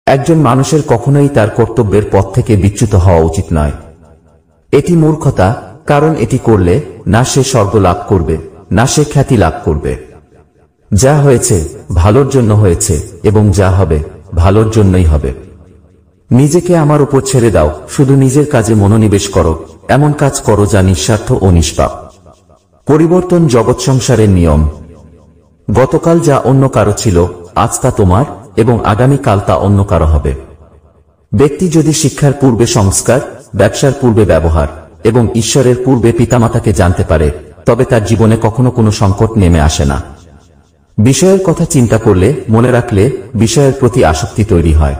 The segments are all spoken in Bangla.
একজন মানুষের কখনোই তার কর্তব্যের পথ থেকে বিচ্যুত হওয়া উচিত নয়। এটি মূর্খতা, কারণ এটি করলে না সে স্বর্গ লাভ করবে, না সে খ্যাতি লাভ করবে। যা হয়েছে ভালোর জন্য হয়েছে, এবং যা হবে ভালোর জন্যই হবে। নিজেকে আমার উপর ছেড়ে দাও, শুধু নিজের কাজে মনোনিবেশ করো, এমন কাজ করো যা নিঃস্বার্থ ও নিষ্পাপ। পরিবর্তন জগৎ সংসারের নিয়ম। গতকাল যা অন্য কারো ছিল, আজ তা তোমার, এবং আগামীকাল তা অন্য কারো হবে। ব্যক্তি যদি শিক্ষার পূর্বে সংস্কার, ব্যবসার পূর্বে ব্যবহার এবং ঈশ্বরের পূর্বে পিতামাতাকে জানতে পারে, তবে তার জীবনে কখনো কোনো সংকট নেমে আসে না। বিষয়ের কথা চিন্তা করলে, মনে রাখলে বিষয়ের প্রতি আসক্তি তৈরি হয়।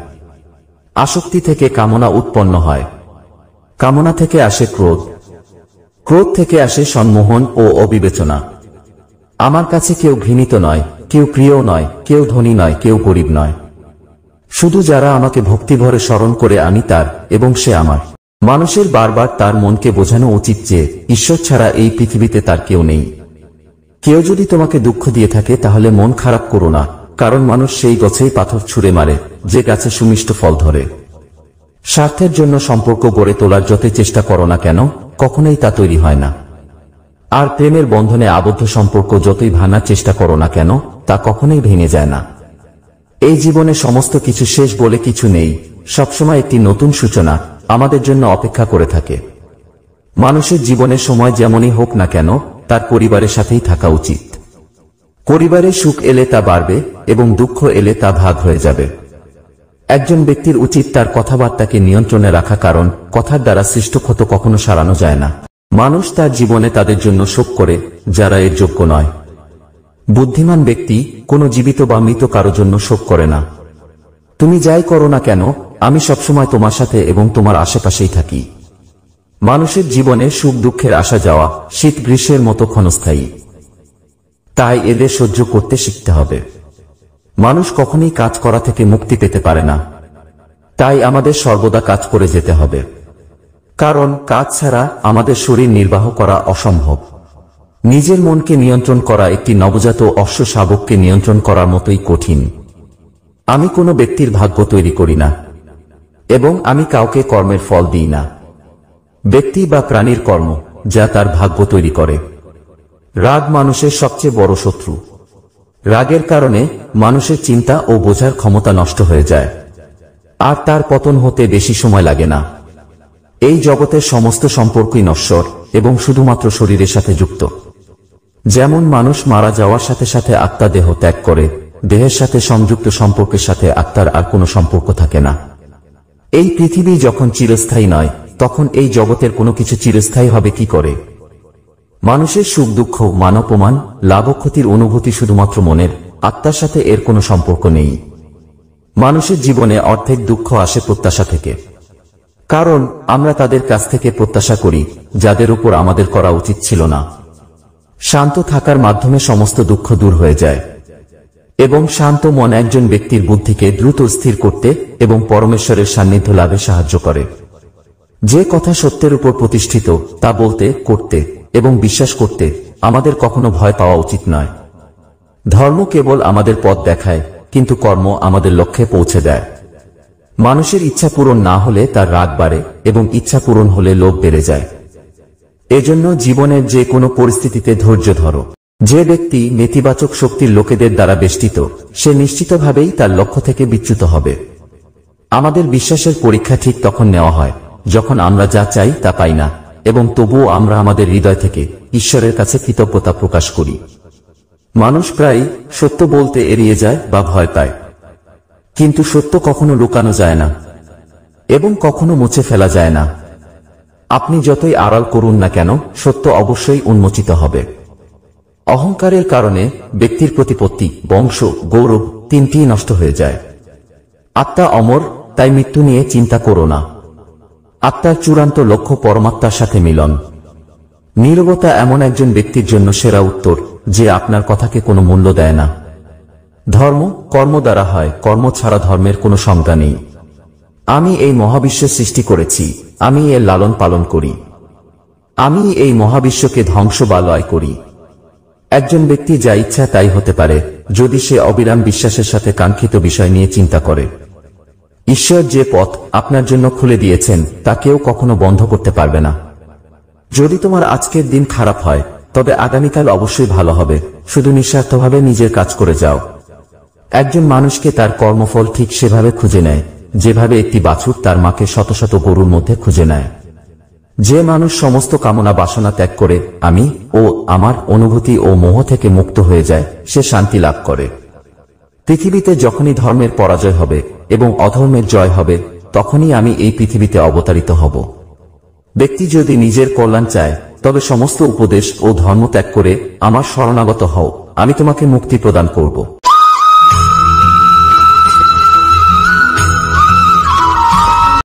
আসক্তি থেকে কামনা উৎপন্ন হয়। কামনা থেকে আসে ক্রোধ। ক্রোধ থেকে আসে সম্মোহন ও অবিবেচনা। আমার কাছে কেউ ঘৃণিত নয়, কেউ প্রিয় নয়, কেউ ধনী নয়, কেউ গরিব নয়। শুধু যারা আমাকে ভক্তিভরে স্মরণ করে আমি তার, এবং সে আমার। মানুষের বারবার তার মনকে বোঝানো উচিত যে ঈশ্বর ছাড়া এই পৃথিবীতে তার কেউ নেই। কেউ যদি তোমাকে দুঃখ দিয়ে থাকে তাহলে মন খারাপ করো না, কারণ মানুষ সেই গাছেই পাথর ছুঁড়ে মারে যে গাছে সুমিষ্ট ফল ধরে। স্বার্থের জন্য সম্পর্ক গড়ে তোলার যতই চেষ্টা করো না কেন, কখনোই তা তৈরি হয় না। আর প্রেমের বন্ধনে আবদ্ধ সম্পর্ক যতই ভাঙার চেষ্টা করো না কেন, তা কখনোই ভেঙে যায় না। এই জীবনে সমস্ত কিছু শেষ বলে কিছু নেই, সবসময় একটি নতুন সূচনা আমাদের জন্য অপেক্ষা করে থাকে। মানুষের জীবনে সময় যেমনই হোক না কেন, তার পরিবারের সাথেই থাকা উচিত। পরিবারে সুখ এলে তা বাড়বে, এবং দুঃখ এলে তা ভাগ হয়ে যাবে। একজন ব্যক্তির উচিত তার কথাবার্তাকে নিয়ন্ত্রণে রাখা, কারণ কথার দ্বারা সৃষ্ট ক্ষত কখনো সারানো যায় না। মানুষ তার জীবনে তাদের জন্য শোক করে যারা এর যোগ্য নয়। বুদ্ধিমান ব্যক্তি কোনো জীবিত বা মৃত কারো জন্য শোক করে না। তুমি যাই করো না কেন, আমি সবসময় তোমার সাথে এবং তোমার আশেপাশেই থাকি। মানুষের জীবনে সুখ দুঃখের আসা যাওয়া শীত গ্রীষ্মের মতো ক্ষণস্থায়ী, তাই এদের সহ্য করতে শিখতে হবে। মানুষ কখনোই কাজ করা থেকে মুক্তি পেতে পারে না, তাই আমাদের সর্বদা কাজ করে যেতে হবে, কারণ কাজ ছাড়া আমাদের শরীর নির্বাহ করা অসম্ভব। নিজের মনকে নিয়ন্ত্রণ করা একটি নবজাত অশ্ব শাবককে নিয়ন্ত্রণ করার মতোই কঠিন। আমি কোনো ব্যক্তির ভাগ্য তৈরি করি না, এবং আমি কাউকে কর্মের ফল দিই না। ব্যক্তি বা প্রাণীর কর্ম যা তার ভাগ্য তৈরি করে। রাগ মানুষের সবচেয়ে বড় শত্রু। রাগের কারণে মানুষের চিন্তা ও বোঝার ক্ষমতা নষ্ট হয়ে যায়, আর তার পতন হতে বেশি সময় লাগে না। এই জগতের সমস্ত সম্পর্কই নশ্বর এবং শুধুমাত্র শরীরের সাথে যুক্ত। যেমন মানুষ মারা যাওয়ার সাথে সাথে আত্মা দেহ ত্যাগ করে, দেহের সাথে সংযুক্ত সম্পর্কের সাথে আত্মার আর কোনো সম্পর্ক থাকে না। এই পৃথিবী যখন চিরস্থায়ী নয়, তখন এই জগতের কোনো কিছু চিরস্থায়ী হবে কি করে? মানুষের সুখ দুঃখ, মান অপমান, লাভ ক্ষতির অনুভূতি শুধুমাত্র মনের, আত্মার সাথে এর কোনো সম্পর্ক নেই। মানুষের জীবনে অর্ধেক দুঃখ আসে প্রত্যাশা থেকে, কারণ আমরা তাদের কাছ থেকে প্রত্যাশা করি যাদের উপর আমাদের করা উচিত ছিল না। শান্ত থাকার মাধ্যমে সমস্ত দুঃখ দূর হয়ে যায়, এবং শান্ত মন একজন ব্যক্তির বুদ্ধিকে দ্রুত স্থির করতে এবং পরমেশ্বরের সান্নিধ্য লাভে সাহায্য করে। যে কথা সত্যের উপর প্রতিষ্ঠিত তা বলতে, করতে এবং বিশ্বাস করতে আমাদের কখনো ভয় পাওয়া উচিত নয়। ধর্ম কেবল আমাদের পথ দেখায়, কিন্তু কর্ম আমাদের লক্ষ্যে পৌঁছে দেয়। মানুষের ইচ্ছা পূরণ না হলে তার রাগ বাড়ে, এবং ইচ্ছা পূরণ হলে লোভ বেড়ে যায়। এজন্য জীবনের যে কোনো পরিস্থিতিতে ধৈর্য ধরো। যে ব্যক্তি নেতিবাচক শক্তির লোকেদের দ্বারা বেষ্টিত, সে নিশ্চিতভাবেই তার লক্ষ্য থেকে বিচ্যুত হবে। আমাদের বিশ্বাসের পরীক্ষা ঠিক তখন নেওয়া হয় যখন আমরা যা চাই তা পাই না, এবং তবুও আমরা আমাদের হৃদয় থেকে ঈশ্বরের কাছে কৃতজ্ঞতা প্রকাশ করি। মানুষ প্রায় সত্য বলতে এড়িয়ে যায় বা ভয় পায়, কিন্তু সত্য কখনো লুকানো যায় না এবং কখনো মুছে ফেলা যায় না। আপনি যতই আড়াল করুন না কেন, সত্য অবশ্যই উন্মোচিত হবে। অহংকারের কারণে ব্যক্তির প্রতিপত্তি, বংশ, গৌরব তিনটিই নষ্ট হয়ে যায়। আত্মা অমর, তাই মৃত্যু নিয়ে চিন্তা করো না। আত্মার চূড়ান্ত লক্ষ্য পরমাত্মার সাথে মিলন। নীরবতা এমন একজন ব্যক্তির জন্য সেরা উত্তর যে আপনার কথাকে কোনো মূল্য দেয় না। ধর্ম কর্ম দ্বারা হয়, কর্ম ছাড়া ধর্মের কোনো সংজ্ঞা নেই। আমি এই মহাবিশ্ব সৃষ্টি করেছি, আমি এর লালন পালন করি। আমি এই মহাবিশ্বকে ধ্বংস বা লয় করি। একজন ব্যক্তি যা ইচ্ছা তাই হতে পারে যদি সে অবিরাম বিশ্বাসের সাথে কাঙ্ক্ষিত বিষয় নিয়ে চিন্তা করে। ঈশ্বর যে পথ আপনার জন্য খুলে দিয়েছেন তা কেউ কখনো বন্ধ করতে পারবে না। যদি তোমার আজকের দিন খারাপ হয় তবে আগামীকাল অবশ্যই ভালো হবে। শুধু নিঃস্বার্থভাবে নিজের কাজ করে যাও। একজন মানুষকে তার কর্মফল ঠিক সেভাবে খুঁজে নেয় যেভাবে একটি বাছুর তার মাকে শত শত গরুর মধ্যে খুঁজে নেয়। যে মানুষ সমস্ত কামনা বাসনা ত্যাগ করে আমি ও আমার অনুভূতি ও মোহ থেকে মুক্ত হয়ে যায় সে শান্তি লাভ করে। পৃথিবীতে যখনই ধর্মের পরাজয় হবে এবং অধর্মের জয় হবে তখনই আমি এই পৃথিবীতে অবতারিত হব। ব্যক্তি যদি নিজের কল্যাণ চায় তবে সমস্ত উপদেশ ও ধর্ম ত্যাগ করে আমার শরণাগত হও, আমি তোমাকে মুক্তি প্রদান করব।